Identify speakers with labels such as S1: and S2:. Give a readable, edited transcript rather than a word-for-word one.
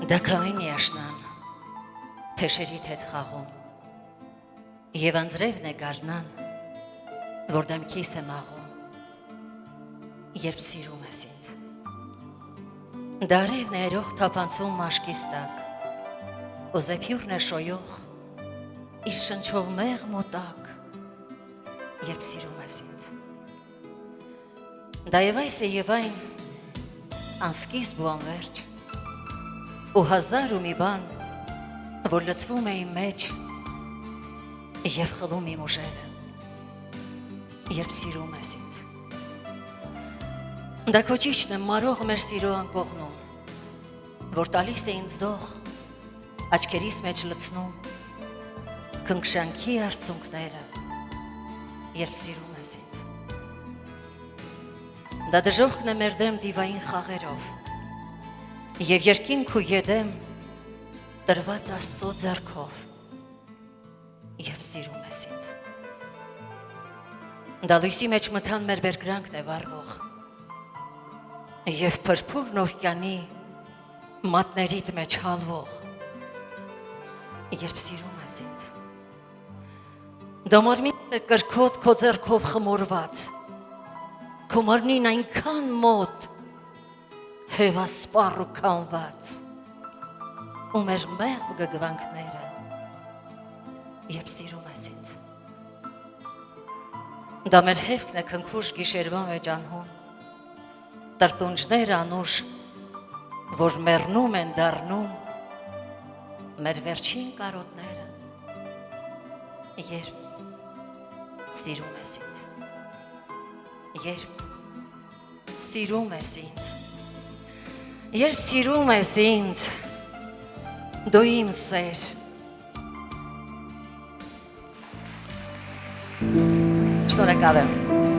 S1: Դա քամին աշնան, փեշերիդ հետ խաղում, և անձրևն է գարնան, որ դեմքիս եմ աղում, երբ սիրում ես ինձ։ Դա արևն է երող թափանցում մաշկիս տակ, ու զեփյուրն է շոյող, իր շնչով մեղմ ու տակ, երբ սիրում ես ինձ։ Դա և այս է և այն, անսկիզբ ու անվերջ, ու հազար ու մի բան, որ լցվում է իմ մեջ և խլում իմ ուժերը, երբ սիրում ես ինձ։ Դա քո ճիճն է մարող մեր սիրո անկողնում, որ տալիս է ինձ դող, աչքերիս մեջ լցնում, քնքշանքի արցունքները, երբ սիրում ես ինձ։ Դա դժոխքն է մեր դեմ դիվային խաղերով, և երկինք ու ետեմ տրված Աստծո ձեռքով, երբ սիրում ես ինձ։ Դա լույսի մեջ մթան մեր բերկրանքն է վառվող, և փրփուրն օվկիանի մատներիդ մեջ հալվող, երբ սիրում ես ինձ։ Դա մարմինն է կրքոտ քո ձեռքով խմորված, քո մարմնին այնքան մոտ, հևասպառ ու քամված, ու մեր մեղմ գգվանքները, երբ սիրում ես ինձ։ Դա մեր հևքն է քնքուշ գիշերվա մեջ անհուն, տրտունջներ անուշ, որ մեռնում են դառնում, մեր վերջին կարոտները, երբ սիրում ես ինձ։ Երբ սիրում ես ինձ, երբ սիրում ես ինձ, դու իմ սեր։ Շնորհակալ եմ։